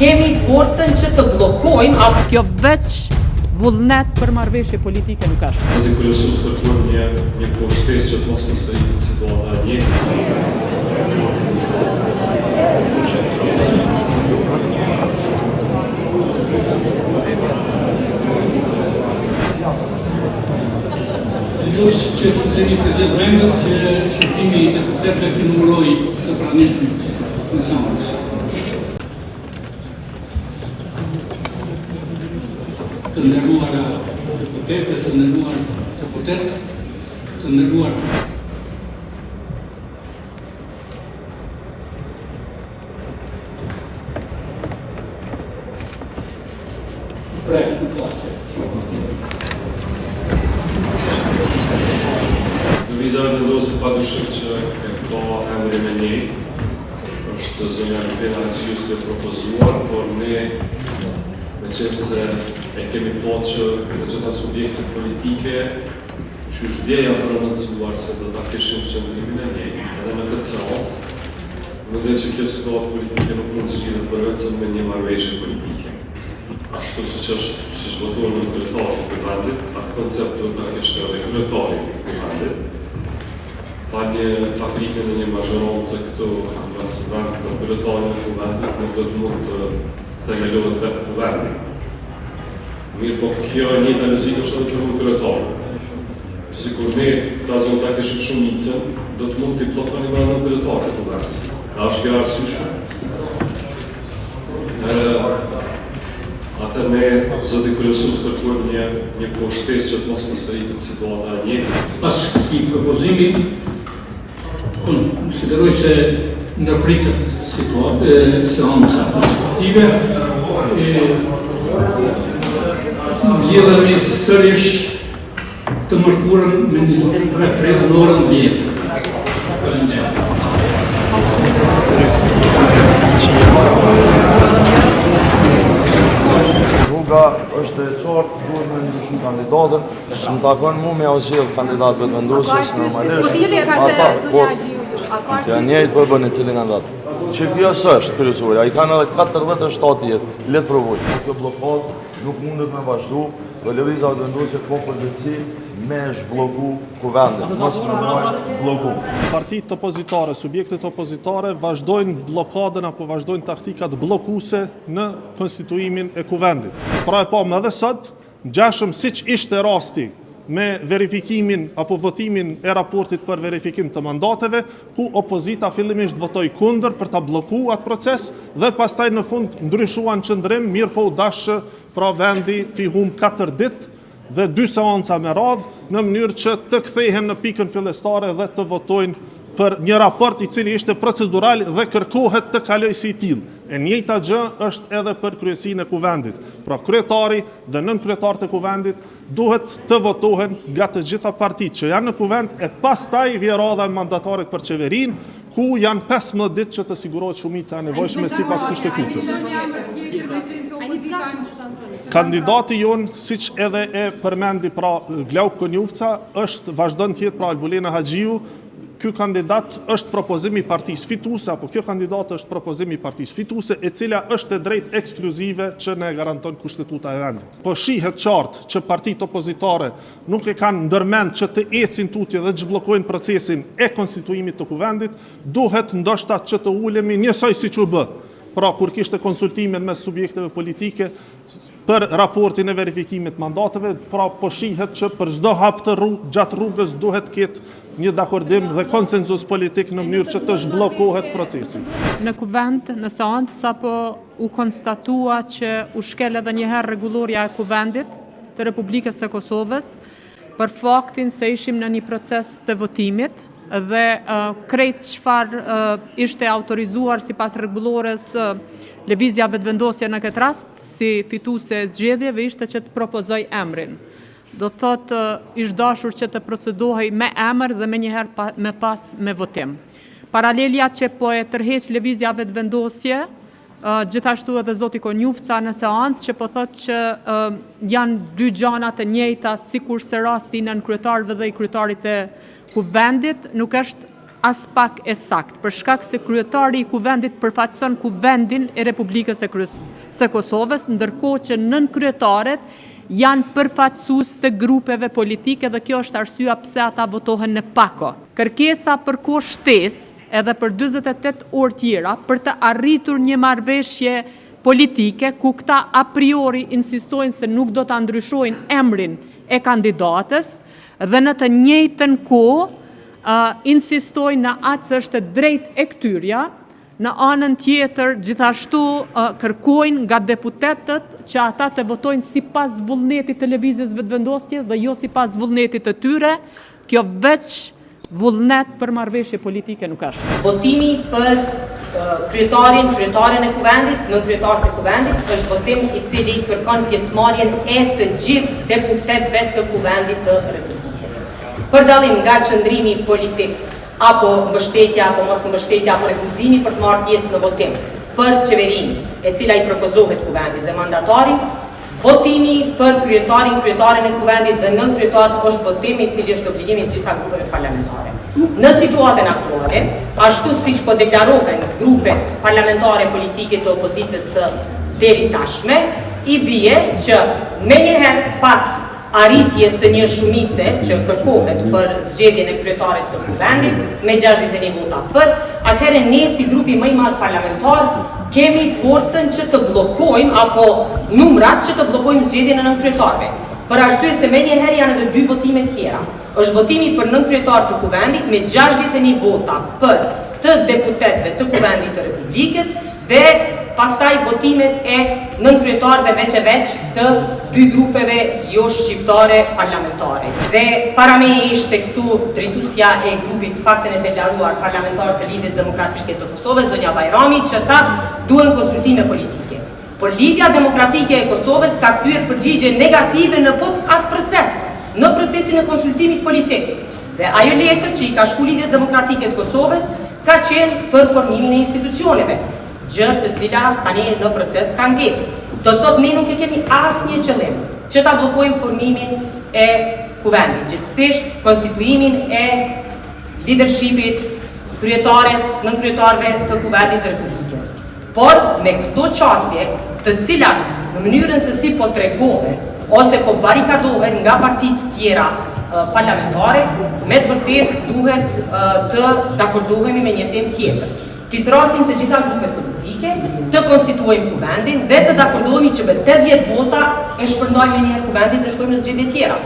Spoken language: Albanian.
kemi forcën që të bllokojmë atë. Kjo veç vullnet për marrëveshje politike nuk është. Dhe kërësus kërkuar një poshtesë që të mos përsëritet situata e njëjtë. Plus që të zeni të gjithë vendët që shqiptimi e deputetëve të numëroj së pranishmit në seancë. Të nderuara deputetë, të nderuar deputetë, të nderuar Lëvizja e vendosur padyshim që e ka emrin e njëjtë, është zonja Albina Haxhiu si e propozuar, por ne meqense e kemi pa që të gjitha subjektet politike që është janë prononcuar se do ta kishin qëndrimin e njëjtë, edhe në këtë seancë, mendoj që kjo situatë politike nuk mund të zgjidhet përveçse me një marrëveshje politike. Ashtu siç votuar në kryetarin e vendit, atë koncept duhet ta kishte edhe kryetari i vendit. Pa një fabrikën e një mazhoroncë këtu në kryetarin e vendit, nuk do të mund të themelohet vetë vendi. Mirë, po kjo e njëjta logjikë është edhe për kryetarin. Sikur ne ta zonë ta kishim shumicën, do të mund t'i blokoni brenda kryetarit të vendit. A është kjo arsyeshme? Atër ne, zoti kryesus, kërkuar një poshtesë që të mos përsëritet situata e njëjtë. Pas këtij propozimi, unë konsideroj se ndërpritet seanca respektive. Mbledhemi sërish të mërkurën me 23 fretë në orën 10. Rruga është e qartë, duhet me ndryshu kandidatën, së më takon mu me ausgjell kandidatëve të vendosjes normalisht. Të njëjtë për bënë i cili kandidat. Që kjo është kryesorja, i kanë edhe 47 jetë, letë provoj. Kjo blokad nuk mundet me vazhdu, dhe lëviza të vendosje ka përgjithësi me zhbloku kuvendin, mos më dojnë bloku. Partitë opozitare, subjektet opozitare vazhdojnë blokadën apo vazhdojnë taktikat blokuse në konstituimin e kuvendit. Pra e pamë edhe sot, ngjashëm siç ishte rasti me verifikimin apo votimin e raportit për verifikim të mandateve, ku opozita fillimisht votoi kundër për ta bllokuar atë proces dhe pastaj në fund ndryshuan qëndrim, mirë po u dashë pra vendi t'i humb 4 ditë dhe 2 seanca me radhë në mënyrë që të kthehen në pikën fillestare dhe të votojnë për një raport i cili ishte procedural dhe kërkohet të kalojë si i tillë. E njëjta gjë është edhe për kryesinë e kuvendit. Pra kryetari dhe nënkryetari të kuvendit duhet të votohen nga të gjitha partitë që janë në kuvend e pastaj vjen radha e mandatarit për qeverinë, ku janë 15 ditë që të sigurohet shumica e nevojshme sipas kushtetutës. Kandidati jonë, siç edhe e përmendi pra Glauk Konjufca, vazhdon të jetë pra Albulena Haxhiu. Ky kandidat është propozimi i partisë fituese, apo kjo kandidat është propozimi i partisë fituese, e cila është e drejtë ekskluzive që ne garanton kushtetuta e vendit. Po shihet qartë që partitë opozitare nuk e kanë ndërmend që të ecin tutje dhe të zhbllokojnë procesin e konstituimit të kuvendit, duhet ndoshta që të ulemi njësoj siç u bë. Pra kur kishte konsultimin mes subjekteve politike për raportin e verifikimit mandateve, pra po shihet që për çdo hap të gjatë rrugës duhet ketë një dakordim dhe konsenzus politik në mënyrë që të zhbllokohet procesi. Në kuvend, në seancë, sapo u konstatua që u shkel edhe një herë rregulloria e kuvendit të Republikës së Kosovës për faktin se ishim në një proces të votimit dhe krejt çfarë ishte autorizuar sipas rregullores lëvizja vetëvendosje në këtë rast si fituese e zgjedhjeve ishte që të propozoj emrin. Do të thotë ish dashur që të procedohej me emër dhe menjëherë me votim. Paralelja që po e tërheq lëvizja vetëvendosje, gjithashtu edhe zoti Konjufca në seancë që po thotë që janë 2 gjana të njëjta sikur se rasti i nënkryetarëve dhe i kryetarit e kuvendit nuk është as pak e saktë, për shkak se kryetari i kuvendit përfaqëson kuvendin e Republikës së së Kosovës, ndërkohë që nënkryetaret janë përfaqësues të grupeve politike dhe kjo është arsyeja pse ata votohen në pako. Kërkesa për kohë shtesë edhe për 48 orë tjera për të arritur një marrëveshje politike ku këta a priori insistojnë se nuk do të ndryshojnë emrin e kandidatës dhe në të njëjtën kohë insistojnë në atë që është drejt e këtyrja. Në anën tjetër, gjithashtu kërkojnë nga deputetët që ata të votojnë sipas vullnetit të lëvizjes vetëvendosje dhe jo sipas vullnetit të tyre. Kjo veç vullnet për marrëveshje politike nuk është. Votimi për kryetaren e kuvendit, në kryetarët e kuvendit, është votim i cili kërkon pjesëmarrjen e të gjithë deputetëve të kuvendit të Republikës. Për dallim nga qëndrimi politik, apo mbështetja, apo mos mbështetja, apo refuzimi për të marrë pjesë në votim për qeverinë e cila i propozohet kuvendit dhe mandatarit, votimi për kryetaren e kuvendit dhe nën kryetar është votimi i cili është obligimi i gjitha grupeve parlamentare. Në situatën aktuale, ashtu siç po deklarohen grupet parlamentare politike të opozitës deri tashme, i bie që menjëherë pas arritjes së një shumice që kërkohet për zgjedhjen e kryetares së kuvendit me 61 vota për, atëherë ne si grupi më i madh parlamentar kemi forcën që të bllokojmë apo numrat që të bllokojmë zgjedhjen e nënkryetarëve. Për arsye se menjëherë janë edhe 2 votime tjera. Është votimi për nënkryetar të kuvendit me 61 vota për të deputetëve të kuvendit të Republikës dhe pastaj votimet e nënkryetarëve veç e veç të 2 grupeve jo shqiptare parlamentare. Dhe para me ishte këtu drejtuesja e grupit të paktën e deklaruar parlamentar të Lidhjes Demokratike të Kosovës, zonja Bajrami, që tha duhen konsultime politike. Por Lidhja Demokratike e Kosovës ka kthyer përgjigje negative në atë proces, në procesin e konsultimit politik. Dhe ajo letër që i ka shku Lidhjes Demokratike të Kosovës ka qenë për formimin e institucioneve, gjë të cila tani në proces ka ngecë. Do të thotë ne nuk e kemi asnjë qëllim që ta bllokojmë formimin e kuvendit, gjithsesi konstituimin e leadershipit kryetares, nënkryetarëve të kuvendit të Republikës. Por me këto qasje, të cilat në mënyrën se si po tregohen ose po barikadohen nga partitë tjera parlamentare, me të vërtet duhet të dakordohemi me një temë tjetër. Të thrasim të gjitha grupet politike, të konstituojmë kuvendin dhe të dakordohemi që me 80 vota e shpërndajmë një kuvendit dhe shkojmë në zgjedhje tjera.